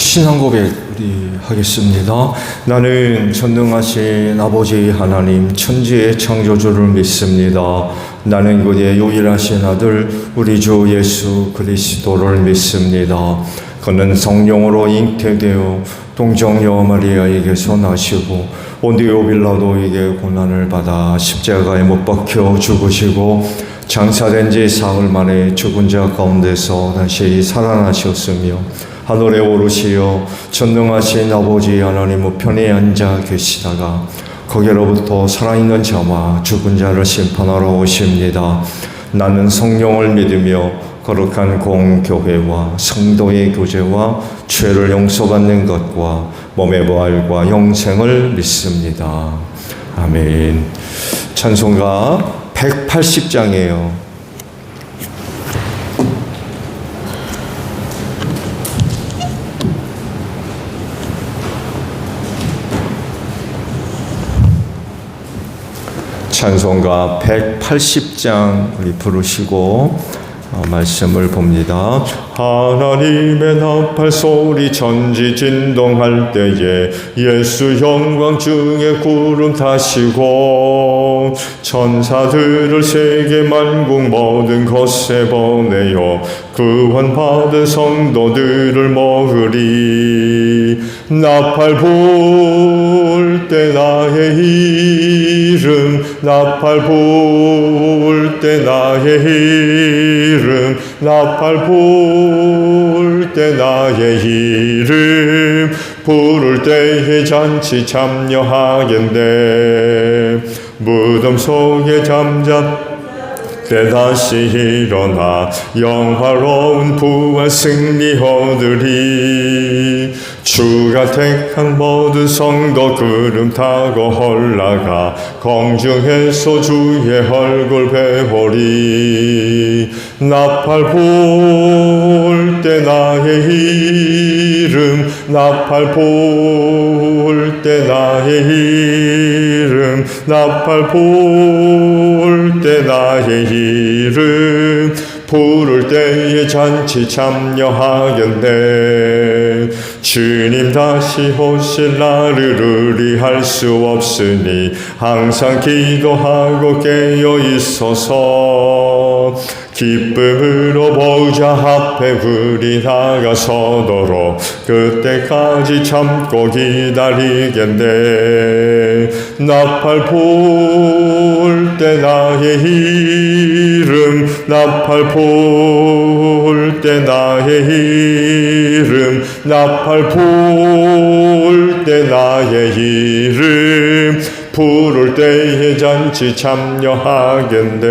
신앙 고백 우리 하겠습니다. 나는 전능하신 아버지 하나님 천지의 창조주를 믿습니다. 나는 그의 유일하신 아들 우리 주 예수 그리스도를 믿습니다. 그는 성령으로 잉태되어 동정녀 마리아에게서 나시고 본디오 빌라도에게 고난을 받아 십자가에 못 박혀 죽으시고 장사된 지 사흘 만에 죽은 자 가운데서 다시 살아나셨으며 하늘에 오르시어 전능하신 아버지 하나님 우편에 앉아 계시다가 거기로부터 살아있는 자와 죽은 자를 심판하러 오십니다. 나는 성령을 믿으며 거룩한 공교회와 성도의 교제와 죄를 용서받는 것과 몸의 부활과 영생을 믿습니다. 아멘. 찬송가 180장이에요. 찬송가 180장 우리 부르시고 말씀을 봅니다. 하나님의 나팔 소리 천지 진동할 때에 예수 영광 중에 구름 타시고 천사들을 세계 만국 모든 곳에 보내어 구원받은 성도들을 모으리. 나팔 불 때 나의 이름 나팔 불 때 나의 이름 나팔 불 때 나의 이름 부를 때에 잔치 참여하겠네. 무덤 속에 잠잠 다시 일어나 영화로운 부활 승리 얻으리. 주가 택한 모든 성도 구름 타고 올라가 공중에서 주의 얼굴 배우리. 나팔 불 때 나의 이름 나팔 불 때 나의 이름 나팔 불 때 나의 이름 부를 때에 잔치 참여하겠네. 주님 다시 오실 날을 의리할 수 없으니 항상 기도하고 깨어 있어서 기쁨으로 보좌 앞에 우리 나가서도록 그때까지 참고 기다리겠네. 나팔 불 때 나의 이름 나팔 불 때 나의 이름 나팔 불 때 나의 이름 부를 때에 잔치 참여하겠네.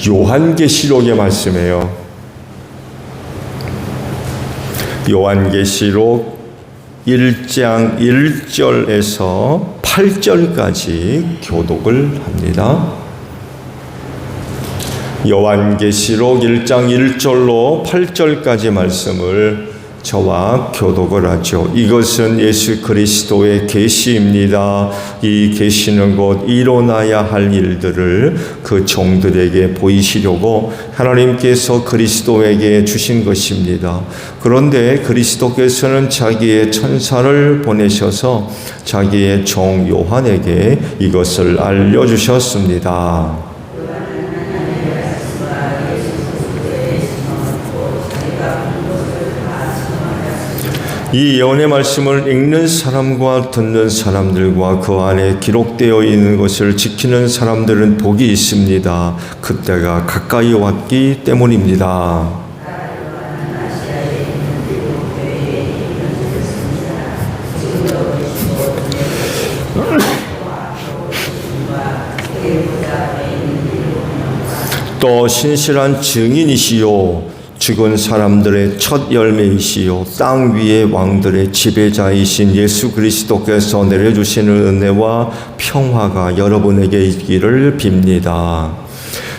요한계시록의 말씀이에요. 요한계시록 1장 1절에서 8절까지 교독을 합니다. 요한계시록 1장 1절로 8절까지 말씀을 저와 교독을 하죠. 이것은 예수 그리스도의 계시입니다. 이 계시는 곧 일어나야 할 일들을 그 종들에게 보이시려고 하나님께서 그리스도에게 주신 것입니다. 그런데 그리스도께서는 자기의 천사를 보내셔서 자기의 종 요한에게 이것을 알려주셨습니다. 이 예언의 말씀을 읽는 사람과 듣는 사람들과 그 안에 기록되어 있는 것을 지키는 사람들은 복이 있습니다. 그때가 가까이 왔기 때문입니다. 또 신실한 증인이시요 죽은 사람들의 첫 열매이시요 땅 위의 왕들의 지배자이신 예수 그리스도께서 내려주시는 은혜와 평화가 여러분에게 있기를 빕니다.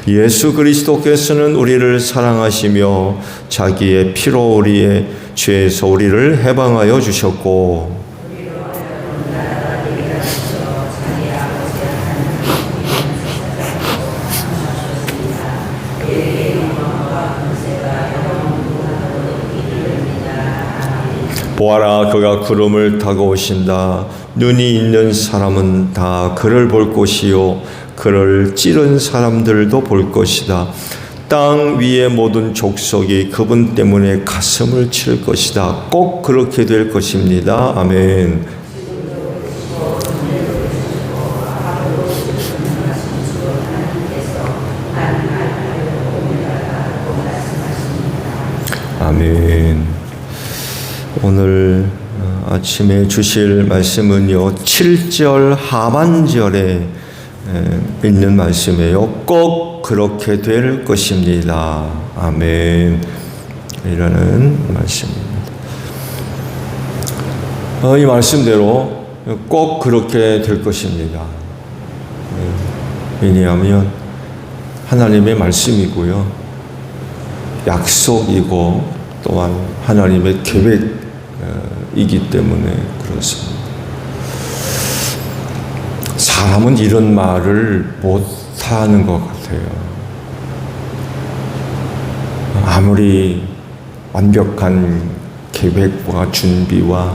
예수 그리스도께서는 우리를 사랑하시며 자기의 피로 우리의 죄에서 우리를 해방하여 주셨고 보아라, 그가 구름을 타고 오신다. 눈이 있는 사람은 다 그를 볼 것이요 그를 찌른 사람들도 볼 것이다. 땅 위의 모든 족속이 그분 때문에 가슴을 칠 것이다. 꼭 그렇게 될 것입니다. 아멘. 아멘. 오늘 아침에 주실 말씀은요, 7절 하반절에 있는 말씀이에요. 꼭 그렇게 될 것입니다. 아멘. 이라는 말씀입니다. 이 말씀대로 꼭 그렇게 될 것입니다. 왜냐하면 하나님의 말씀이고요, 약속이고 또한 하나님의 계획이기 때문에 그렇습니다. 사람은 이런 말을 못하는 것 같아요. 아무리 완벽한 계획과 준비와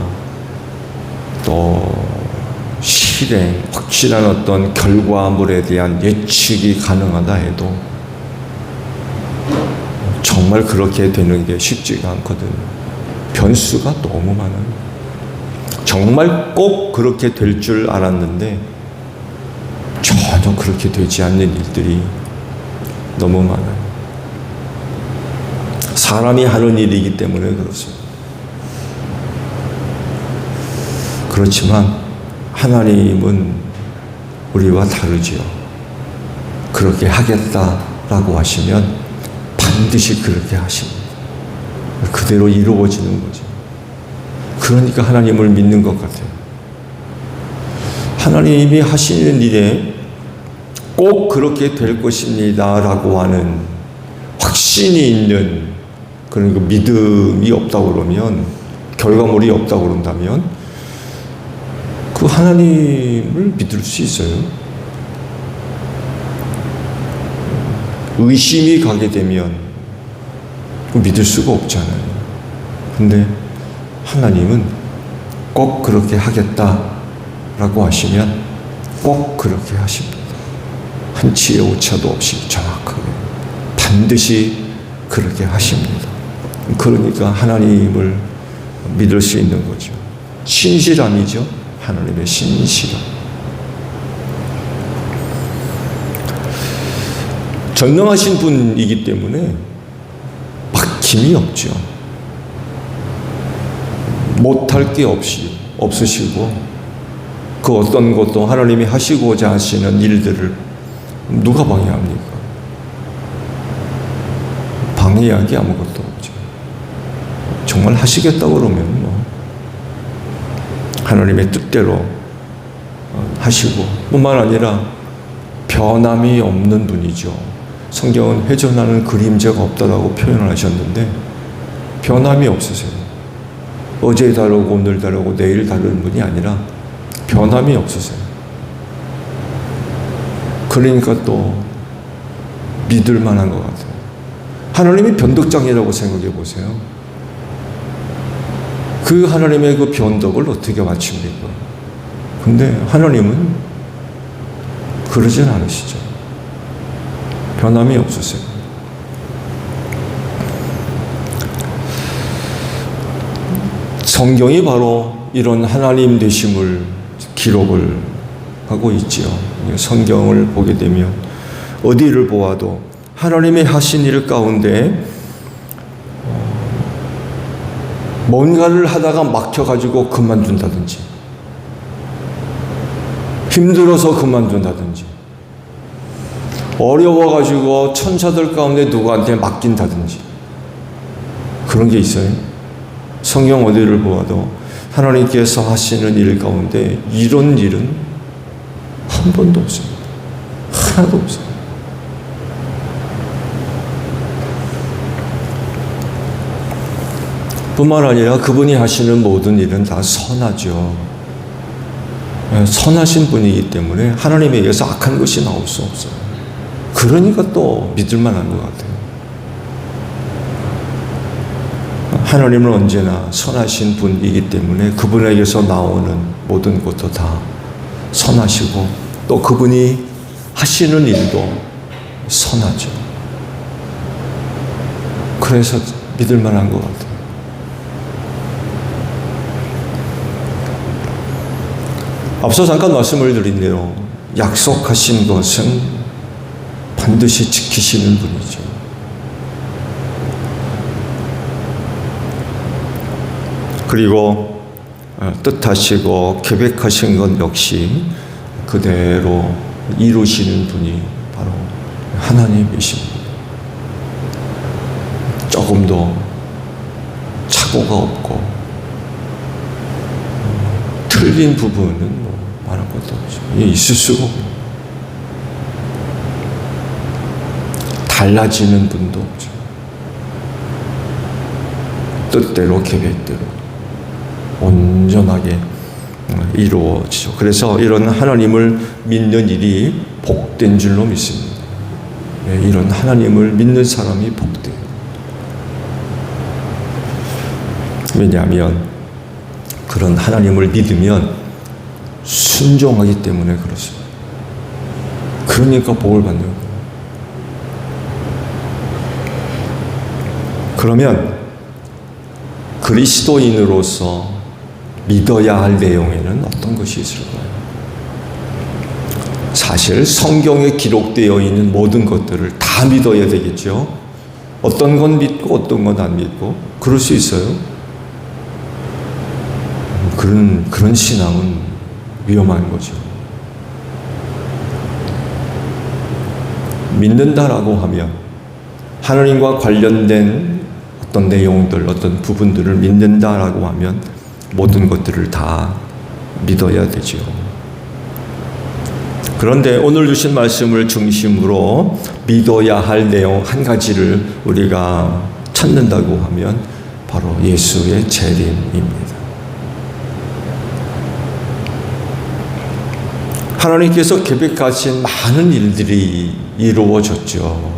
또 실행, 확실한 어떤 결과물에 대한 예측이 가능하다 해도 정말 그렇게 되는 게 쉽지가 않거든요. 변수가 너무 많아요. 정말 꼭 그렇게 될 줄 알았는데 전혀 그렇게 되지 않는 일들이 너무 많아요. 사람이 하는 일이기 때문에 그렇습니다. 그렇지만 하나님은 우리와 다르지요. 그렇게 하겠다라고 하시면 반드시 그렇게 하십니다. 그대로 이루어지는 거죠. 그러니까 하나님을 믿는 것 같아요. 하나님이 하시는 일에 꼭 그렇게 될 것입니다 라고 하는 확신이 있는 그런 그 믿음이 없다고 그러면, 결과물이 없다고 그런다면 그 하나님을 믿을 수 있어요? 의심이 가게 되면 믿을 수가 없잖아요. 근데 하나님은 꼭 그렇게 하겠다라고 하시면 꼭 그렇게 하십니다. 한치의 오차도 없이 정확하게 반드시 그렇게 하십니다. 그러니까 하나님을 믿을 수 있는 거죠. 신실함이죠. 하나님의 신실함. 전능하신 분이기 때문에 막힘이 없죠. 못할 게 없으시고 그 어떤 것도 하나님이 하시고자 하시는 일들을 누가 방해합니까? 방해할 게 아무것도 없죠. 정말 하시겠다고 그러면 하나님의 뜻대로 하시고, 뿐만 아니라 변함이 없는 분이죠. 성경은 회전하는 그림자가 없다라고 표현을 하셨는데 변함이 없으세요. 어제 다르고 오늘 다르고 내일 다른 분이 아니라 변함이 없으세요. 그러니까 또 믿을 만한 것 같아요. 하나님이 변덕장이라고 생각해 보세요. 그 하나님의 그 변덕을 어떻게 맞춥니까? 근데 하나님은 그러진 않으시죠. 변함이 없으세요. 성경이 바로 이런 하나님 되심을 기록을 하고 있지요. 성경을 보게 되면 어디를 보아도 하나님의 하신 일 가운데 뭔가를 하다가 막혀가지고 그만둔다든지, 힘들어서 그만둔다든지, 어려워가지고 천사들 가운데 누구한테 맡긴다든지, 그런 게 있어요. 성경 어디를 보아도 하나님께서 하시는 일 가운데 이런 일은 한 번도 없습니다. 하나도 없어요. 뿐만 아니라 그분이 하시는 모든 일은 다 선하죠. 선하신 분이기 때문에 하나님에 의해서 악한 것이 나올 수 없어요. 그러니까 또 믿을 만한 것 같아요. 하나님은 언제나 선하신 분이기 때문에 그분에게서 나오는 모든 것도 다 선하시고 또 그분이 하시는 일도 선하죠. 그래서 믿을 만한 것 같아요. 앞서 잠깐 말씀을 드린 대로 약속하신 것은 반드시 지키시는 분이죠. 그리고 뜻하시고 계획하신 것 역시 그대로 이루시는 분이 바로 하나님이십니다. 조금도 착오가 없고 틀린 부분은 뭐 말할 것도 없죠. 있을 수가 없고 달라지는 분도 없죠. 뜻대로 계획대로 온전하게 이루어지죠. 그래서 이런 하나님을 믿는 일이 복된 줄로 믿습니다. 이런 하나님을 믿는 사람이 복돼요. 왜냐하면 그런 하나님을 믿으면 순종하기 때문에 그렇습니다. 그러니까 복을 받는 거예요. 그러면 그리스도인으로서 믿어야 할 내용에는 어떤 것이 있을까요? 사실 성경에 기록되어 있는 모든 것들을 다 믿어야 되겠죠. 어떤 건 믿고 어떤 건 안 믿고 그럴 수 있어요. 그런 신앙은 위험한 거죠. 믿는다라고 하면 하나님과 관련된 어떤 내용들, 어떤 부분들을 믿는다라고 하면 모든 것들을 다 믿어야 되죠. 그런데 오늘 주신 말씀을 중심으로 믿어야 할 내용 한 가지를 우리가 찾는다고 하면 바로 예수의 재림입니다. 하나님께서 계획하신 많은 일들이 이루어졌죠.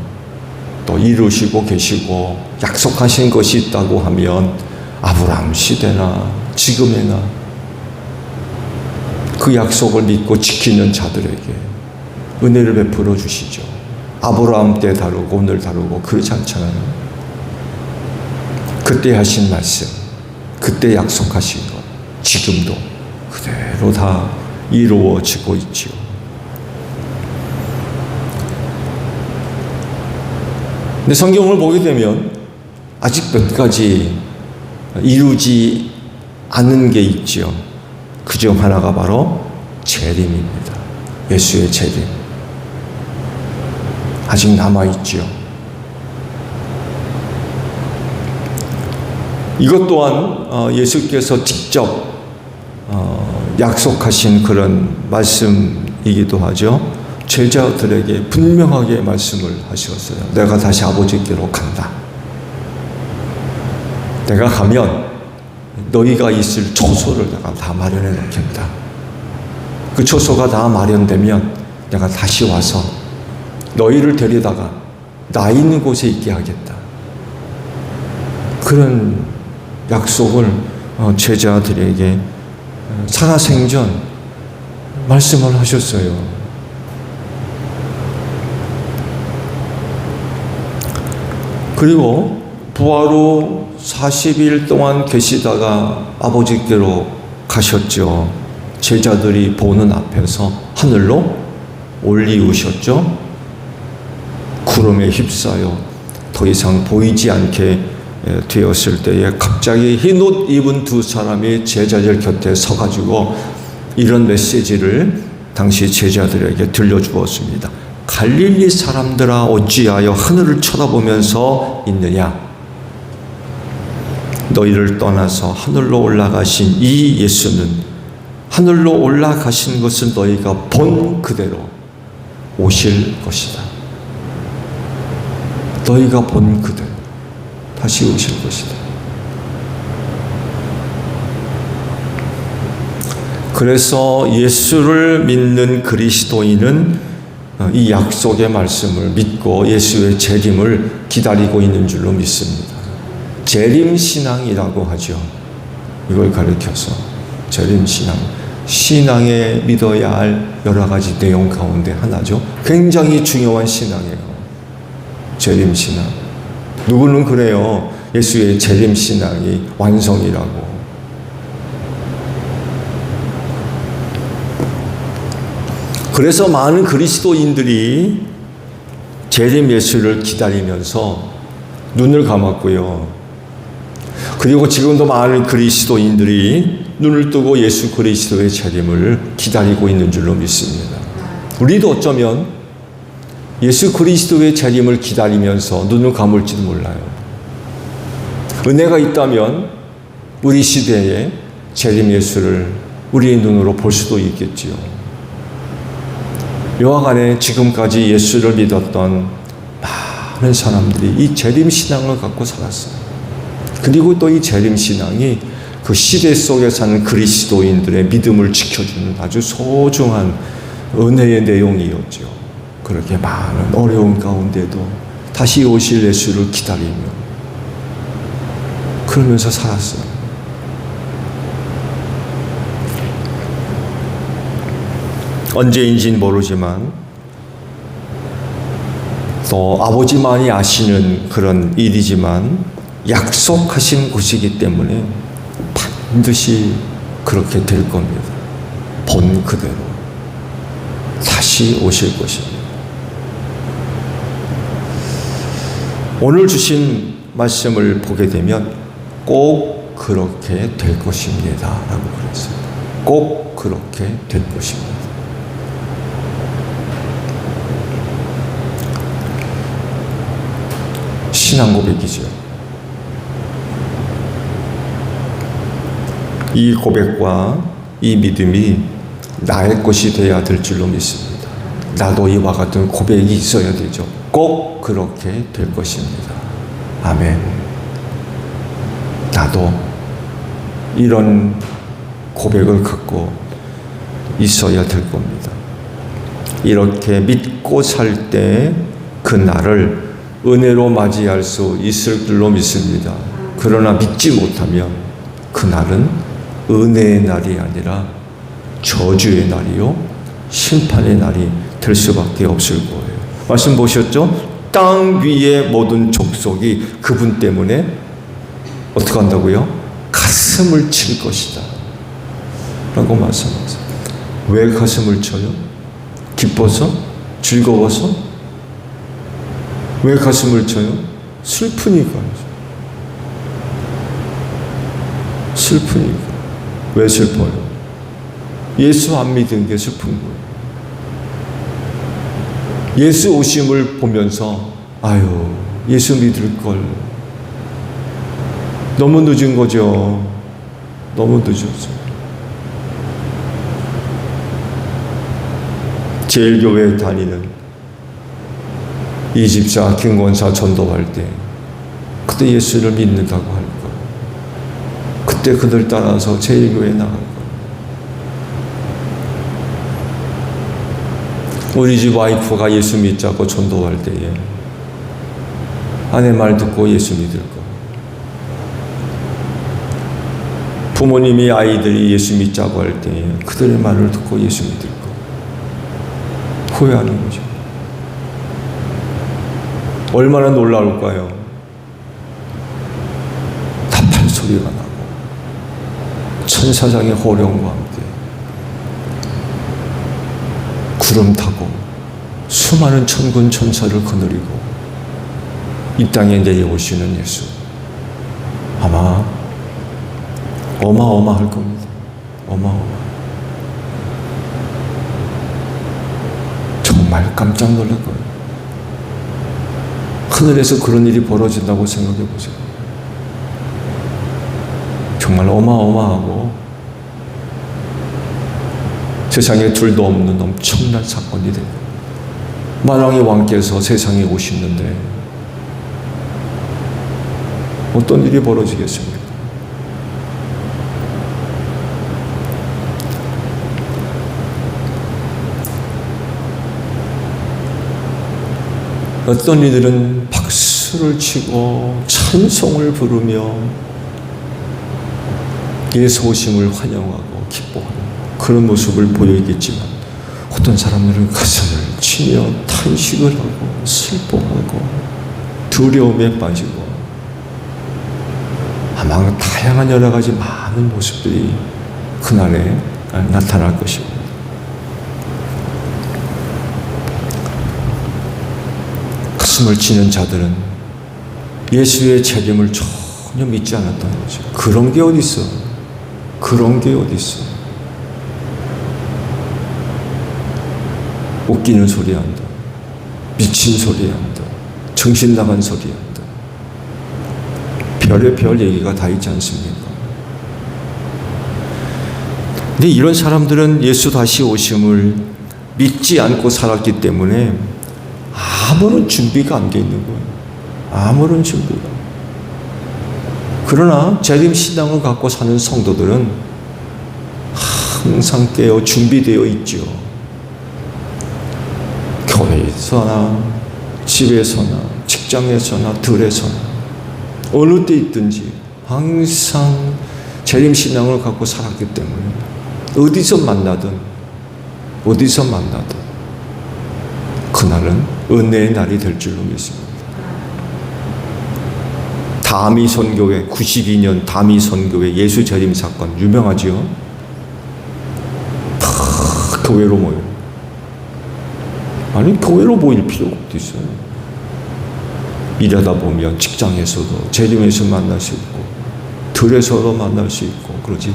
또 이루시고 계시고 약속하신 것이 있다고 하면 아브라함 시대나 지금에나 그 약속을 믿고 지키는 자들에게 은혜를 베풀어 주시죠. 아브라함 때 다루고 오늘 다루고 그렇지 않잖아요. 그때 하신 말씀, 그때 약속하신 것 지금도 그대로 다 이루어지고 있죠. 근데 성경을 보게 되면 아직 몇 가지 이루지 않은 게 있죠. 그 중 하나가 바로 재림입니다. 예수의 재림. 아직 남아있죠. 이것 또한 예수께서 직접 약속하신 그런 말씀이기도 하죠. 제자들에게 분명하게 말씀을 하셨어요. 내가 다시 아버지께로 간다. 내가 가면 너희가 있을 초소를 내가 다 마련해 놓겠다. 그 초소가 다 마련되면 내가 다시 와서 너희를 데리다가 나 있는 곳에 있게 하겠다. 그런 약속을 제자들에게 살아생전 말씀을 하셨어요. 그리고 부활 후 40일 동안 계시다가 아버지께로 가셨죠. 제자들이 보는 앞에서 하늘로 올리우셨죠. 구름에 휩싸여 더 이상 보이지 않게 되었을 때에 갑자기 흰 옷 입은 두 사람이 제자들 곁에 서가지고 이런 메시지를 당시 제자들에게 들려주었습니다. 갈릴리 사람들아 어찌하여 하늘을 쳐다보면서 있느냐? 너희를 떠나서 하늘로 올라가신 이 예수는 하늘로 올라가신 것을 너희가 본 그대로 오실 것이다. 너희가 본 그대로 다시 오실 것이다. 그래서 예수를 믿는 그리스도인은 이 약속의 말씀을 믿고 예수의 재림을 기다리고 있는 줄로 믿습니다. 재림신앙이라고 하죠. 이걸 가리켜서 재림신앙. 신앙에 믿어야 할 여러 가지 내용 가운데 하나죠. 굉장히 중요한 신앙이에요. 재림신앙. 누구는 그래요. 예수의 재림신앙이 완성이라고. 그래서 많은 그리스도인들이 재림 예수를 기다리면서 눈을 감았고요. 그리고 지금도 많은 그리스도인들이 눈을 뜨고 예수 그리스도의 재림을 기다리고 있는 줄로 믿습니다. 우리도 어쩌면 예수 그리스도의 재림을 기다리면서 눈을 감을지도 몰라요. 은혜가 있다면 우리 시대에 재림 예수를 우리의 눈으로 볼 수도 있겠지요. 여하간에 지금까지 예수를 믿었던 많은 사람들이 이 재림신앙을 갖고 살았어요. 그리고 또 이 재림신앙이 그 시대 속에 사는 그리스도인들의 믿음을 지켜주는 아주 소중한 은혜의 내용이었죠. 그렇게 많은 어려운 가운데도 다시 오실 예수를 기다리며 그러면서 살았어요. 언제인지는 모르지만 또 아버지만이 아시는 그런 일이지만 약속하신 곳이기 때문에 반드시 그렇게 될 겁니다. 본 그대로 다시 오실 것입니다. 오늘 주신 말씀을 보게 되면 꼭 그렇게 될 것입니다 라고 그랬습니다. 꼭 그렇게 될 것입니다. 신앙 고백이죠. 이 고백과 이 믿음이 나의 것이 되어야 될 줄로 믿습니다. 나도 이와 같은 고백이 있어야 되죠. 꼭 그렇게 될 것입니다. 아멘. 나도 이런 고백을 갖고 있어야 될 겁니다. 이렇게 믿고 살 때 그 날을 은혜로 맞이할 수 있을 줄로 믿습니다. 그러나 믿지 못하면 그날은 은혜의 날이 아니라 저주의 날이요 심판의 날이 될 수밖에 없을 거예요. 말씀 보셨죠? 땅 위의 모든 족속이 그분 때문에 어떻게 한다고요? 가슴을 칠 것이다 라고 말씀하세요. 왜 가슴을 쳐요? 기뻐서? 즐거워서? 왜 가슴을 쳐요? 슬프니까. 슬프니까. 왜 슬퍼요? 예수 안 믿은 게 슬픈 거예요. 예수 오심을 보면서 아유, 예수 믿을 걸. 너무 늦은 거죠. 너무 늦었어요. 제일교회에 다니는 이 집사 김권사 전도할 때 그때 예수를 믿는다고 할 거예요. 그때 그들 따라서 제일교회에 나갈 거예요. 우리 집 와이프가 예수 믿자고 전도할 때에 아내 말 듣고 예수 믿을 거예요. 부모님이 아이들이 예수 믿자고 할 때에 그들의 말을 듣고 예수 믿을 거예요. 후회하는 거죠. 얼마나 놀라울까요? 나팔 소리가 나고 천사장의 호령과 함께 구름 타고 수많은 천군 천사를 거느리고 이 땅에 내려오시는 예수, 아마 어마어마할 겁니다. 정말 깜짝 놀랄 거예요. 하늘에서 그런 일이 벌어진다고 생각해 보세요. 정말 어마어마하고 세상에 둘도 없는 엄청난 사건이 돼요. 만왕의 왕께서 세상에 오시는데 어떤 일이 벌어지겠습니까? 어떤 이들은 박수 박수를 치고 찬송을 부르며 예수 오심을 환영하고 기뻐하는 그런 모습을 보여야겠지만, 어떤 사람들은 가슴을 치며 탄식을 하고 슬퍼하고 두려움에 빠지고 아마 다양한 여러 가지 많은 모습들이 그날에 나타날 것입니다. 가슴을 치는 자들은 예수의 재림을 전혀 믿지 않았다는 거죠. 그런 게 어디 있어? 그런 게 어디 있어? 웃기는 소리 한다. 미친 소리 한다. 정신 나간 소리 한다. 별의별 얘기가 다 있지 않습니까? 근데 이런 사람들은 예수 다시 오심을 믿지 않고 살았기 때문에 아무런 준비가 안 돼 있는 거예요. 아무런 준비가. 그러나 재림 신앙을 갖고 사는 성도들은 항상 깨어 준비되어 있죠. 교회에서나 집에서나 직장에서나 들에서나 어느 때 있든지 항상 재림 신앙을 갖고 살았기 때문에 어디서 만나든 그날은 은혜의 날이 될 줄로 믿습니다. 다미 선교회 92년 다미 선교회 예수 재림 사건 유명하죠. 다 교회로 모여요. 아니 교회로 모일 필요가 어디 있어요. 일하다 보면 직장에서도 재림에서 만날 수 있고 들에서도 만날 수 있고 그러지.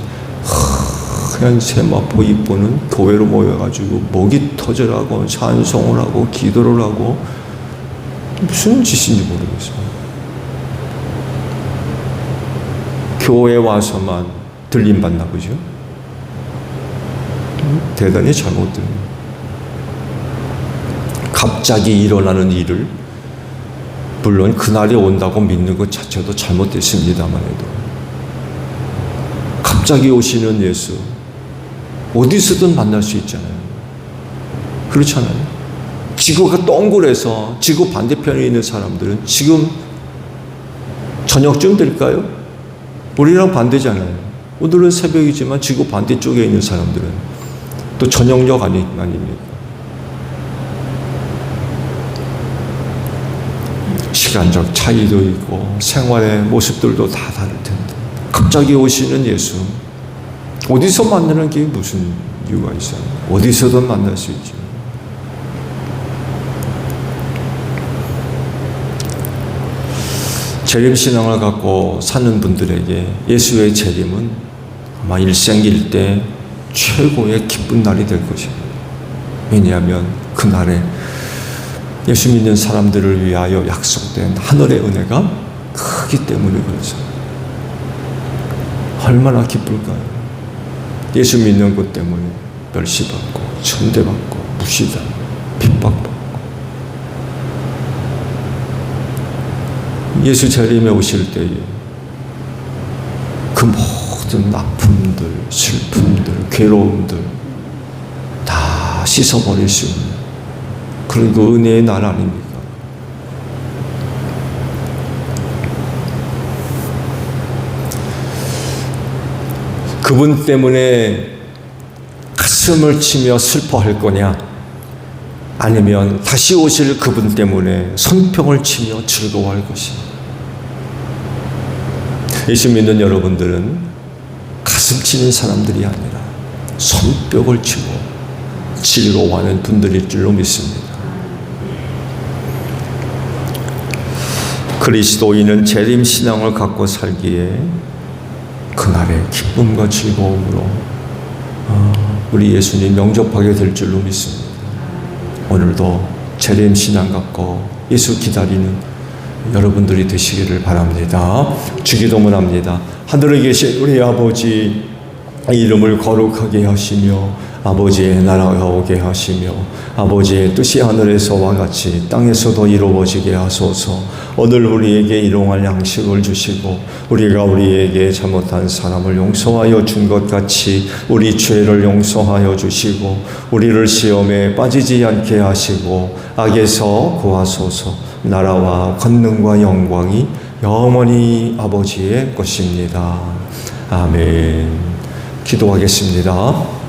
하얀 세마포 입고는 교회로 모여가지고 목이 터져라고 찬송을 하고 기도를 하고 무슨 짓인지 모르겠어요. 교회 와서만 들림받나 보죠. 대단히 잘못 들어요. 갑자기 일어나는 일을 물론 그날이 온다고 믿는 것 자체도 잘못됐습니다만 해도 갑자기 오시는 예수 어디서든 만날 수 있잖아요. 그렇잖아요. 지구가 동그래서 지구 반대편에 있는 사람들은 지금 저녁쯤 될까요? 우리랑 반대잖아요. 오늘은 새벽이지만 지구 반대쪽에 있는 사람들은 또 저녁역 아닙니까? 시간적 차이도 있고 생활의 모습들도 다 다를 텐데 갑자기 오시는 예수 어디서 만나는 게 무슨 이유가 있어요? 어디서든 만날 수 있죠. 재림신앙을 갖고 사는 분들에게 예수의 재림은 아마 일생일 때 최고의 기쁜 날이 될 것입니다. 왜냐하면 그날에 예수 믿는 사람들을 위하여 약속된 하늘의 은혜가 크기 때문에 그렇죠. 얼마나 기쁠까요? 예수 믿는 것 때문에 멸시받고 천대받고 무시당하고 핍박받고 예수 재림에 오실 때에 그 모든 아픔들, 슬픔들, 괴로움들 다 씻어버릴 수 있는 그런 그 은혜의 날 아닙니까? 그분 때문에 가슴을 치며 슬퍼할 거냐? 아니면 다시 오실 그분 때문에 손뼉을 치며 즐거워할 것이냐? 예수 믿는 여러분들은 가슴 치는 사람들이 아니라 손뼉을 치고 즐거워하는 분들일 줄로 믿습니다. 그리스도인은 재림신앙을 갖고 살기에 그날의 기쁨과 즐거움으로 우리 예수님 영접하게 될 줄로 믿습니다. 오늘도 재림신앙 갖고 예수 기다리는 여러분들이 되시기를 바랍니다. 주기도문합니다. 하늘에 계신 우리 아버지, 이름을 거룩하게 하시며 아버지의 나라가 오게 하시며 아버지의 뜻이 하늘에서와 같이 땅에서도 이루어지게 하소서. 오늘 우리에게 일용할 양식을 주시고 우리가 우리에게 잘못한 사람을 용서하여 준 것 같이 우리 죄를 용서하여 주시고 우리를 시험에 빠지지 않게 하시고 악에서 구하소서. 나라와 권능과 영광이 영원히 아버지의 것입니다. 아멘. 기도하겠습니다.